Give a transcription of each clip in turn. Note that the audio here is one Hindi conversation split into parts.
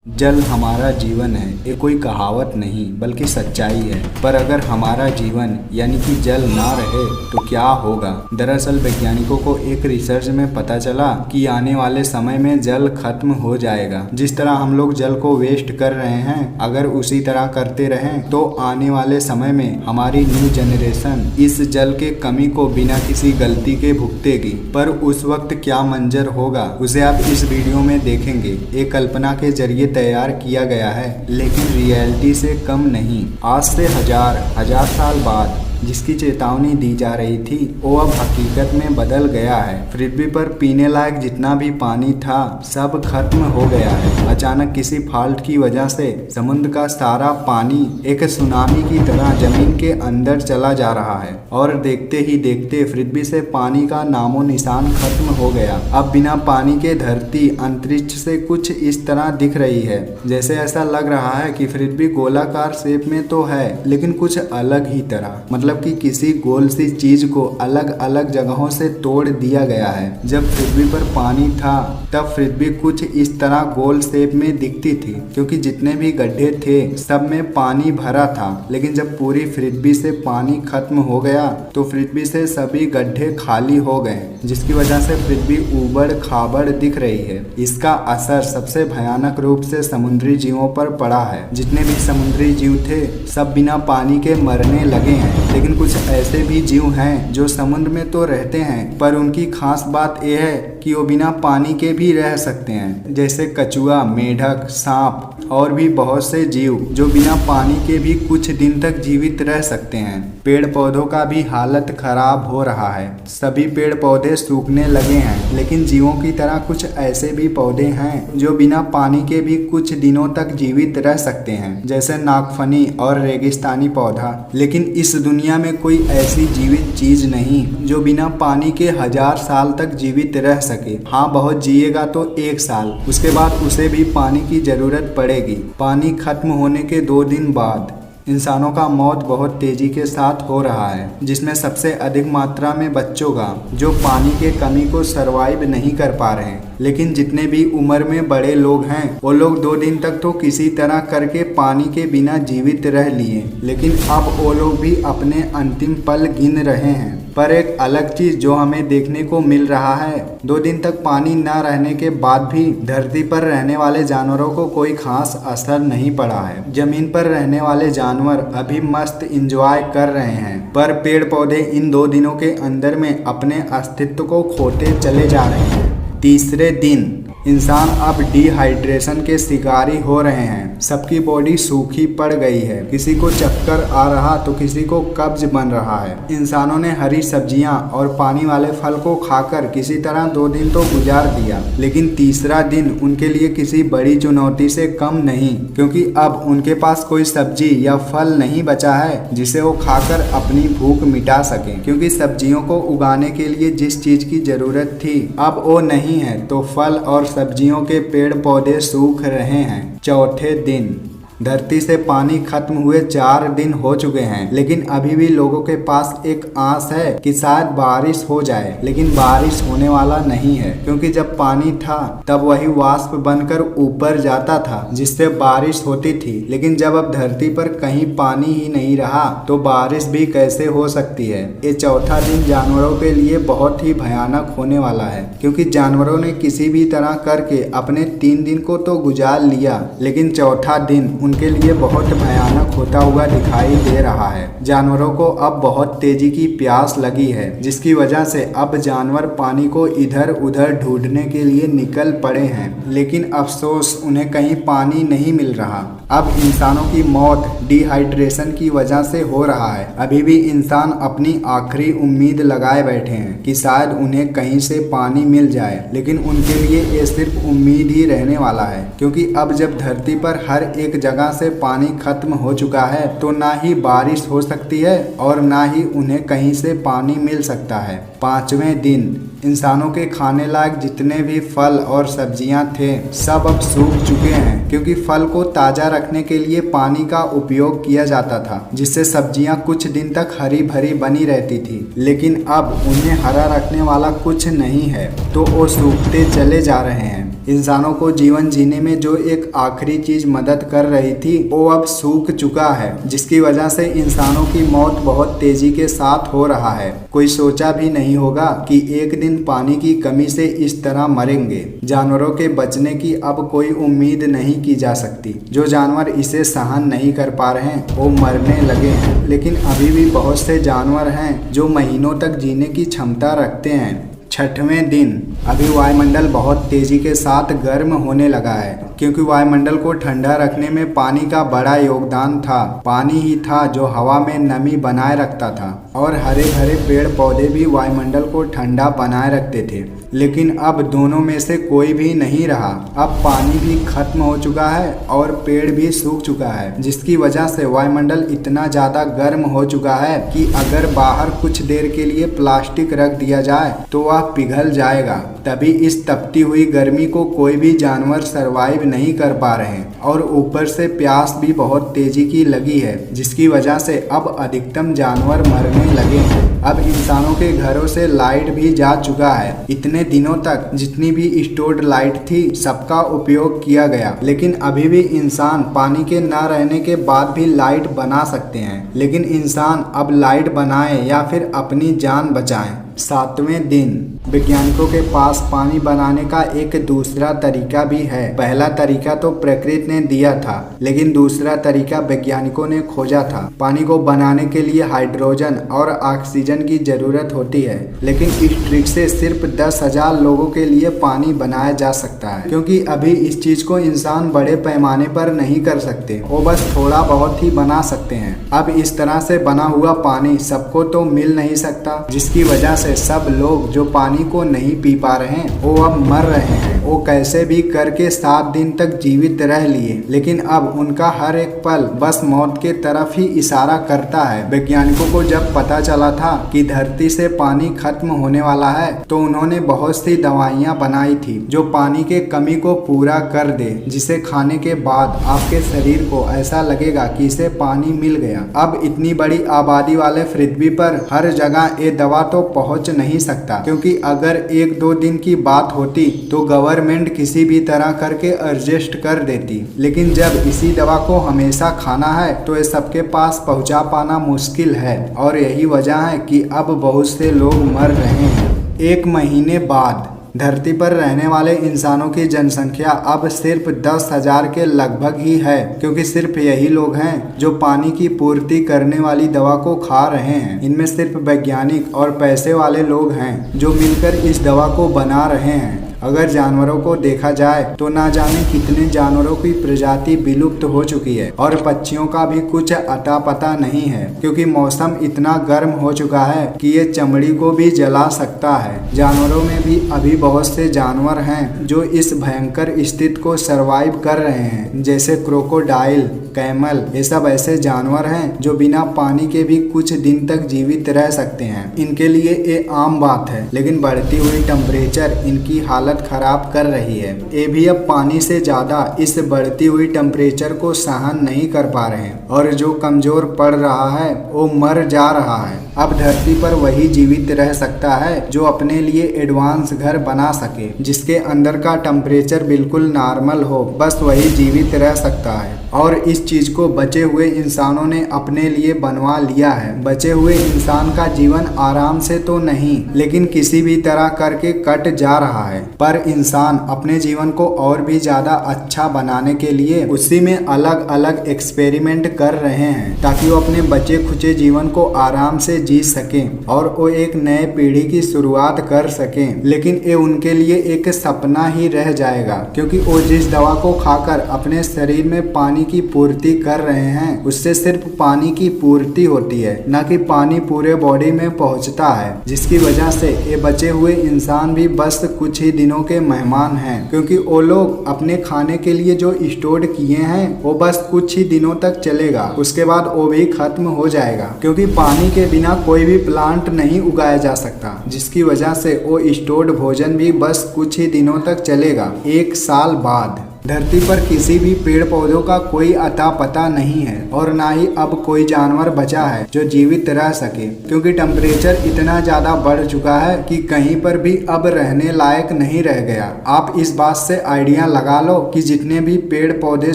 जल हमारा जीवन है, ये कोई कहावत नहीं बल्कि सच्चाई है। पर अगर हमारा जीवन यानी कि जल ना रहे तो क्या होगा। दरअसल वैज्ञानिकों को एक रिसर्च में पता चला कि आने वाले समय में जल खत्म हो जाएगा। जिस तरह हम लोग जल को वेस्ट कर रहे हैं, अगर उसी तरह करते रहें तो आने वाले समय में हमारी न्यू जनरेशन इस जल के कमी को बिना किसी गलती के भुगतेगी। पर उस वक्त क्या मंजर होगा उसे आप इस वीडियो में देखेंगे। एक कल्पना के जरिए तैयार किया गया है, लेकिन रियलिटी से कम नहीं। आज से हजार साल बाद जिसकी चेतावनी दी जा रही थी वो अब हकीकत में बदल गया है। पृथ्वी पर पीने लायक जितना भी पानी था सब खत्म हो गया है। अचानक किसी फॉल्ट की वजह से समुद्र का सारा पानी एक सुनामी की तरह जमीन के अंदर चला जा रहा है और देखते ही देखते पृथ्वी से पानी का नामो निशान खत्म हो गया। अब बिना पानी के धरती अंतरिक्ष से कुछ इस तरह दिख रही है, जैसे ऐसा लग रहा है कि पृथ्वी गोलाकार शेप में तो है लेकिन कुछ अलग ही तरह, मतलब कि किसी गोल सी चीज को अलग अलग जगहों से तोड़ दिया गया है। जब पृथ्वी पर पानी था तब पृथ्वी कुछ इस तरह गोल शेप में दिखती थी, क्योंकि जितने भी गड्ढे थे सब में पानी भरा था। लेकिन जब पूरी पृथ्वी से पानी खत्म हो गया तो पृथ्वी से सभी गड्ढे खाली हो गए, जिसकी वजह से पृथ्वी उबड़ खाबड़ दिख रही है। इसका असर सबसे भयानक रूप से समुद्री जीवों पर पड़ा है। जितने भी समुद्री जीव थे सब बिना पानी के मरने लगे हैं। लेकिन कुछ ऐसे भी जीव हैं जो समुद्र में तो रहते हैं, पर उनकी खास बात यह है कि वो बिना पानी के भी रह सकते हैं, जैसे कछुआ, मेढक, सांप और भी बहुत से जीव जो बिना पानी के भी कुछ दिन तक जीवित रह सकते हैं। पेड़ पौधों का भी हालत खराब हो रहा है। सभी पेड़ पौधे सूखने लगे हैं, लेकिन जीवों की तरह कुछ ऐसे भी पौधे हैं जो बिना पानी के भी कुछ दिनों तक जीवित रह सकते हैं, जैसे नागफनी और रेगिस्तानी पौधा। लेकिन इस दुनिया में कोई ऐसी जीवित चीज नहीं जो बिना पानी के 1000 साल तक जीवित रह सके। हाँ, बहुत जिएगा तो 1 साल, उसके बाद उसे भी पानी की जरूरत पड़ेगी। पानी खत्म होने के 2 दिन बाद इंसानों का मौत बहुत तेजी के साथ हो रहा है, जिसमें सबसे अधिक मात्रा में बच्चों का, जो पानी के कमी को सरवाइव नहीं कर पा रहे हैं। लेकिन जितने भी उम्र में बड़े लोग हैं वो लोग 2 दिन तक तो किसी तरह करके पानी के बिना जीवित रह लिए, लेकिन अब वो लोग भी अपने अंतिम पल गिन रहे हैं। पर एक अलग चीज जो हमें देखने को मिल रहा है, 2 दिन तक पानी न रहने के बाद भी धरती पर रहने वाले जानवरों को कोई खास असर नहीं पड़ा है। जमीन पर रहने वाले जानवर अभी मस्त एंजॉय कर रहे हैं, पर पेड़ पौधे इन 2 दिनों के अंदर में अपने अस्तित्व को खोते चले जा रहे हैं। तीसरे दिन इंसान अब डिहाइड्रेशन के शिकारी हो रहे हैं। सबकी बॉडी सूखी पड़ गई है, किसी को चक्कर आ रहा तो किसी को कब्ज बन रहा है। इंसानों ने हरी सब्जियां और पानी वाले फल को खाकर किसी तरह 2 दिन तो गुजार दिया, लेकिन तीसरा दिन उनके लिए किसी बड़ी चुनौती से कम नहीं, क्योंकि अब उनके पास कोई सब्जी या फल नहीं बचा है जिसे वो खाकर अपनी भूख मिटा सके। क्योंकि सब्जियों को उगाने के लिए जिस चीज की जरूरत थी अब वो नहीं है, तो फल और सब्जियों के पेड़ पौधे सूख रहे हैं। चौथे दिन धरती से पानी खत्म हुए 4 दिन हो चुके हैं, लेकिन अभी भी लोगों के पास एक आस है कि शायद बारिश हो जाए। लेकिन बारिश होने वाला नहीं है, क्योंकि जब पानी था तब वही वाष्प बनकर ऊपर जाता था जिससे बारिश होती थी। लेकिन जब अब धरती पर कहीं पानी ही नहीं रहा तो बारिश भी कैसे हो सकती है। ये चौथा दिन जानवरों के लिए बहुत ही भयानक होने वाला है, क्योंकि जानवरों ने किसी भी तरह करके अपने 3 दिन को तो गुजार लिया, लेकिन चौथा दिन उनके लिए बहुत भयानक होता हुआ दिखाई दे रहा है। जानवरों को अब बहुत तेजी की प्यास लगी है, जिसकी वजह से अब जानवर पानी को इधर उधर ढूंढने के लिए निकल पड़े हैं। लेकिन अफसोस, उन्हें कहीं पानी नहीं मिल रहा। अब इंसानों की मौत डिहाइड्रेशन की वजह से हो रहा है। अभी भी इंसान अपनी आखिरी उम्मीद लगाए बैठे हैं कि शायद उन्हें कहीं से पानी मिल जाए, लेकिन उनके लिए ये सिर्फ उम्मीद ही रहने वाला है, क्योंकि अब जब धरती पर हर एक जगह से पानी खत्म हो चुका है तो ना ही बारिश हो सकती है और ना ही उन्हें कहीं से पानी मिल सकता है। 5वें दिन इंसानों के खाने लायक जितने भी फल और सब्जियां थे सब अब सूख चुके हैं, क्योंकि फल को ताज़ा रखने के लिए पानी का उपयोग किया जाता था, जिससे सब्जियां कुछ दिन तक हरी भरी बनी रहती थी। लेकिन अब उन्हें हरा रखने वाला कुछ नहीं है, तो वो सूखते चले जा रहे हैं। इंसानों को जीवन जीने में जो एक आखिरी चीज मदद कर रही थी वो अब सूख चुका है, जिसकी वजह से इंसानों की मौत बहुत तेजी के साथ हो रहा है। कोई सोचा भी नहीं होगा कि एक दिन पानी की कमी से इस तरह मरेंगे। जानवरों के बचने की अब कोई उम्मीद नहीं की जा सकती। जो जानवर इसे सहन नहीं कर पा रहे हैं वो मरने लगे हैं, लेकिन अभी भी बहुत से जानवर हैं जो महीनों तक जीने की क्षमता रखते हैं। 6वें दिन अभी वायुमंडल बहुत तेजी के साथ गर्म होने लगा है, क्योंकि वायुमंडल को ठंडा रखने में पानी का बड़ा योगदान था। पानी ही था जो हवा में नमी बनाए रखता था और हरे भरे पेड़ पौधे भी वायुमंडल को ठंडा बनाए रखते थे। लेकिन अब दोनों में से कोई भी नहीं रहा। अब पानी भी खत्म हो चुका है और पेड़ भी सूख चुका है, जिसकी वजह से वायुमंडल इतना ज्यादा गर्म हो चुका है कि अगर बाहर कुछ देर के लिए प्लास्टिक रख दिया जाए तो वह पिघल जाएगा। तभी इस तपती हुई गर्मी को कोई भी जानवर सरवाइव नहीं कर पा रहे हैं और ऊपर से प्यास भी बहुत तेजी की लगी है, जिसकी वजह से अब अधिकतम जानवर मरने लगे हैं। अब इंसानों के घरों से लाइट भी जा चुका है। इतने दिनों तक जितनी भी स्टोर्ड लाइट थी सबका उपयोग किया गया, लेकिन अभी भी इंसान पानी के न रहने के बाद भी लाइट बना सकते हैं। लेकिन इंसान अब लाइट बनाए या फिर अपनी जान बचाएं। 7वें दिन वैज्ञानिकों के पास पानी बनाने का एक दूसरा तरीका भी है। पहला तरीका तो प्रकृति ने दिया था, लेकिन दूसरा तरीका वैज्ञानिकों ने खोजा था। पानी को बनाने के लिए हाइड्रोजन और ऑक्सीजन की जरूरत होती है, लेकिन इस ट्रिक से सिर्फ 10,000 लोगों के लिए पानी बनाया जा सकता है, क्योंकि अभी इस चीज को इंसान बड़े पैमाने पर नहीं कर सकते, वो बस थोड़ा बहुत ही बना सकते हैं। अब इस तरह से बना हुआ पानी सबको तो मिल नहीं सकता, जिसकी वजह से सब लोग जो पानी को नहीं पी पा रहे हैं वो अब मर रहे हैं। वो कैसे भी करके 7 दिन तक जीवित रह लिए, लेकिन अब उनका हर एक पल बस मौत के तरफ ही इशारा करता है। वैज्ञानिकों को जब पता चला था कि धरती से पानी खत्म होने वाला है तो उन्होंने बहुत सी दवाइयां बनाई थी जो पानी के कमी को पूरा कर दे, जिसे खाने के बाद आपके शरीर को ऐसा लगेगा कि इसे पानी मिल गया। अब इतनी बड़ी आबादी वाले पृथ्वी पर हर जगह ये दवा तो पहुंच नहीं सकता, क्योंकि अगर 1-2 दिन की बात होती तो गवर्नमेंट किसी भी तरह करके एडजस्ट कर देती, लेकिन जब इसी दवा को हमेशा खाना है तो ये सबके पास पहुंचा पाना मुश्किल है, और यही वजह है कि अब बहुत से लोग मर रहे हैं। 1 महीने बाद धरती पर रहने वाले इंसानों की जनसंख्या अब सिर्फ 10,000 के लगभग ही है, क्योंकि सिर्फ यही लोग हैं जो पानी की पूर्ति करने वाली दवा को खा रहे हैं। इनमें सिर्फ वैज्ञानिक और पैसे वाले लोग हैं जो मिलकर इस दवा को बना रहे हैं। अगर जानवरों को देखा जाए तो ना जाने कितने जानवरों की प्रजाति विलुप्त हो चुकी है, और पक्षियों का भी कुछ अता पता नहीं है, क्योंकि मौसम इतना गर्म हो चुका है कि ये चमड़ी को भी जला सकता है। जानवरों में भी अभी बहुत से जानवर हैं जो इस भयंकर स्थिति को सरवाइव कर रहे हैं, जैसे क्रोकोडाइल, कैमल। ये सब ऐसे जानवर हैं जो बिना पानी के भी कुछ दिन तक जीवित रह सकते हैं। इनके लिए ये आम बात है, लेकिन बढ़ती हुई टेम्परेचर इनकी हालत खराब कर रही है। ये भी अब पानी से ज्यादा इस बढ़ती हुई टेम्परेचर को सहन नहीं कर पा रहे हैं, और जो कमजोर पड़ रहा है वो मर जा रहा है। अब धरती पर वही जीवित रह सकता है जो अपने लिए एडवांस घर बना सके, जिसके अंदर का टेम्परेचर बिल्कुल नॉर्मल हो, बस वही जीवित रह सकता है। और इस चीज को बचे हुए इंसानों ने अपने लिए बनवा लिया है। बचे हुए इंसान का जीवन आराम से तो नहीं, लेकिन किसी भी तरह करके कट जा रहा है। पर इंसान अपने जीवन को और भी ज्यादा अच्छा बनाने के लिए उसी में अलग अलग एक्सपेरिमेंट कर रहे हैं, ताकि वो अपने बचे खुचे जीवन को आराम से जी सकें और वो एक नए पीढ़ी की शुरुआत कर सकें। लेकिन ये उनके लिए एक सपना ही रह जाएगा, क्योंकि वो जिस दवा को खाकर अपने शरीर में पानी की पूर्ति कर रहे हैं उससे सिर्फ पानी की पूर्ति होती है, न कि पानी पूरे बॉडी में पहुंचता है, जिसकी वजह से ये बचे हुए इंसान भी बस कुछ ही दिनों के मेहमान हैं, क्योंकि वो लोग अपने खाने के लिए जो स्टोर किए हैं वो बस कुछ ही दिनों तक चलेगा, उसके बाद वो भी खत्म हो जाएगा, क्योंकि पानी के बिना कोई भी प्लांट नहीं उगाया जा सकता, जिसकी वजह से वो स्टोर्ड भोजन भी बस कुछ ही दिनों तक चलेगा। 1 साल बाद धरती पर किसी भी पेड़ पौधों का कोई अता पता नहीं है और ना ही अब कोई जानवर बचा है जो जीवित रह सके, क्योंकि टेम्परेचर इतना ज्यादा बढ़ चुका है कि कहीं पर भी अब रहने लायक नहीं रह गया। आप इस बात से आइडिया लगा लो कि जितने भी पेड़ पौधे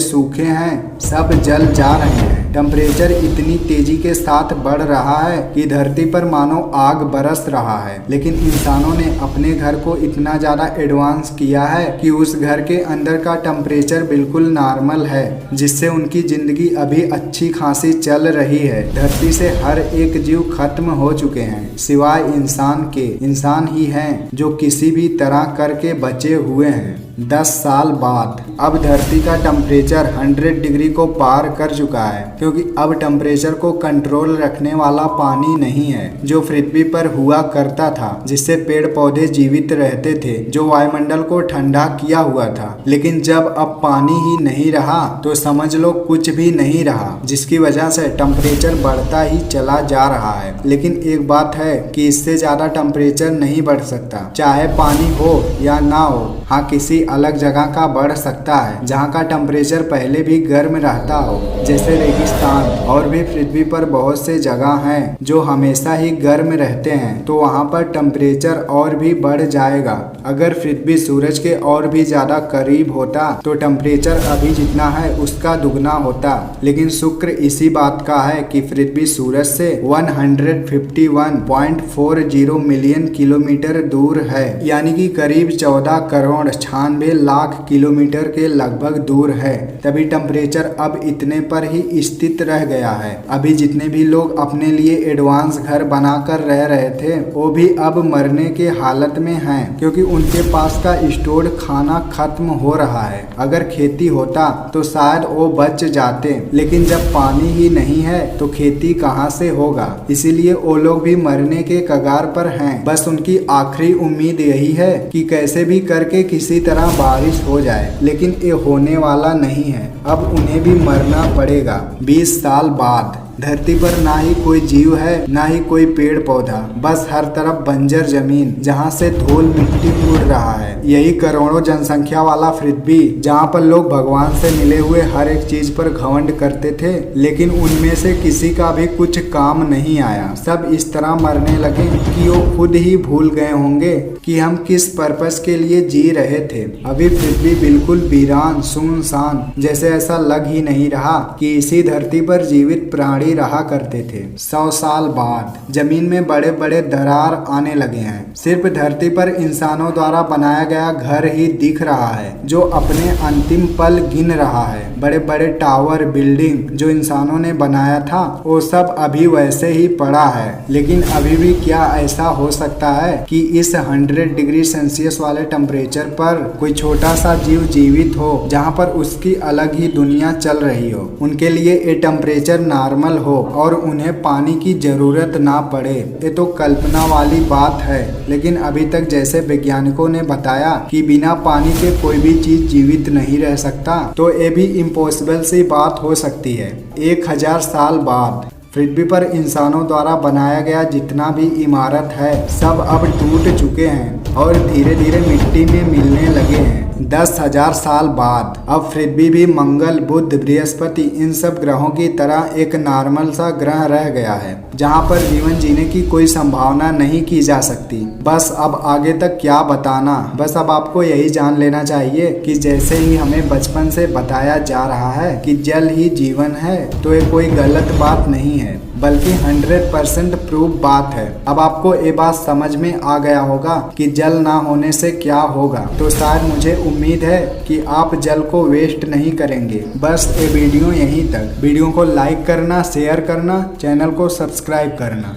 सूखे हैं सब जल जा रहे हैं। टेम्परेचर इतनी तेजी के साथ बढ़ रहा है कि धरती पर मानो आग बरस रहा है, लेकिन इंसानों ने अपने घर को इतना ज्यादा एडवांस किया है कि उस घर के अंदर का टेम्परेचर बिल्कुल नॉर्मल है, जिससे उनकी जिंदगी अभी अच्छी खासी चल रही है। धरती से हर एक जीव खत्म हो चुके हैं सिवाय इंसान के। इंसान ही हैं जो किसी भी तरह करके बचे हुए हैं। 10 साल बाद अब धरती का टेम्परेचर 100 डिग्री को पार कर चुका है, क्योंकि अब टेम्परेचर को कंट्रोल रखने वाला पानी नहीं है जो पृथ्वी पर हुआ करता था, जिससे पेड़ पौधे जीवित रहते थे, जो वायुमंडल को ठंडा किया हुआ था। लेकिन जब अब पानी ही नहीं रहा तो समझ लो कुछ भी नहीं रहा, जिसकी वजह से टेम्परेचर बढ़ता ही चला जा रहा है। लेकिन एक बात है कि इससे ज्यादा टेम्परेचर नहीं बढ़ सकता, चाहे पानी हो या ना हो। हाँ, किसी अलग जगह का बढ़ सकता है जहाँ का टेम्परेचर पहले भी गर्म रहता हो, जैसे रेगिस्तान। और भी पृथ्वी पर बहुत से जगह हैं जो हमेशा ही गर्म रहते हैं, तो वहाँ पर टेम्परेचर और भी बढ़ जाएगा। अगर पृथ्वी सूरज के और भी ज्यादा करीब होता तो टेम्परेचर अभी जितना है उसका दुगना होता। लेकिन शुक्र इसी बात का है कि पृथ्वी सूरज से 151.40 मिलियन किलोमीटर दूर है, यानी कि करीब 14 करोड़ 96 लाख किलोमीटर के लगभग दूर है। तभी टेम्परेचर अब इतने पर ही स्थित रह गया है। अभी जितने भी लोग अपने लिए एडवांस घर बनाकर रह रहे थे वो भी अब मरने के हालत में हैं, क्योंकि उनके पास का स्टोर्ड खाना खत्म हो रहा है। अगर खेती होता तो शायद वो बच जाते, लेकिन जब पानी ही नहीं है तो खेती कहाँ से होगा। इसीलिए वो लोग भी मरने के कगार पर हैं। बस उनकी आखिरी उम्मीद यही है कि कैसे भी करके किसी तरह बारिश हो जाए, लेकिन ये होने वाला नहीं है। अब उन्हें भी मरना पड़ेगा। 20 साल बाद धरती पर ना ही कोई जीव है ना ही कोई पेड़ पौधा, बस हर तरफ बंजर जमीन जहाँ से धूल मिट्टी उड़ रहा है। यही करोड़ों जनसंख्या वाला पृथ्वी जहाँ पर लोग भगवान से मिले हुए हर एक चीज पर घमंड करते थे, लेकिन उनमें से किसी का भी कुछ काम नहीं आया। सब इस तरह मरने लगे कि वो खुद ही भूल गए होंगे कि हम किस पर्पस के लिए जी रहे थे। अभी पृथ्वी बिल्कुल वीरान सुनसान, जैसे ऐसा लग ही नहीं रहा कि इसी धरती पर जीवित प्राणी रहा करते थे। 100 साल बाद जमीन में बड़े बड़े दरार आने लगे हैं। सिर्फ धरती पर इंसानों द्वारा बनाया गया घर ही दिख रहा है जो अपने अंतिम पल गिन रहा है। बड़े बड़े टावर बिल्डिंग जो इंसानों ने बनाया था वो सब अभी वैसे ही पड़ा है। लेकिन अभी भी क्या ऐसा हो सकता है कि इस 100 डिग्री सेल्सियस वाले टेम्परेचर पर कोई छोटा सा जीव जीवित हो, जहाँ पर उसकी अलग ही दुनिया चल रही हो, उनके लिए ये टेम्परेचर नॉर्मल हो और उन्हें पानी की जरूरत ना पड़े। ये तो कल्पना वाली बात है, लेकिन अभी तक जैसे वैज्ञानिकों ने बताया कि बिना पानी के कोई भी चीज जीवित नहीं रह सकता, तो ये भी इम्पॉसिबल सी बात हो सकती है। 1000 साल बाद पृथ्वी पर इंसानों द्वारा बनाया गया जितना भी इमारत है सब अब टूट चुके हैं और धीरे धीरे मिट्टी में मिलने लगे हैं। 10,000 साल बाद अब पृथ्वी भी मंगल, बुध, बृहस्पति इन सब ग्रहों की तरह एक नॉर्मल सा ग्रह रह गया है, जहाँ पर जीवन जीने की कोई संभावना नहीं की जा सकती। बस अब आगे तक क्या बताना, बस अब आपको यही जान लेना चाहिए कि जैसे ही हमें बचपन से बताया जा रहा है कि जल ही जीवन है, तो ये कोई गलत बात नहीं है, बल्कि 100% प्रूफ बात है। अब आपको ये बात समझ में आ गया होगा कि जल ना होने से क्या होगा, तो शायद मुझे उम्मीद है कि आप जल को वेस्ट नहीं करेंगे। बस ये वीडियो यहीं तक। वीडियो को लाइक करना, शेयर करना, चैनल को सब्सक्राइब करना।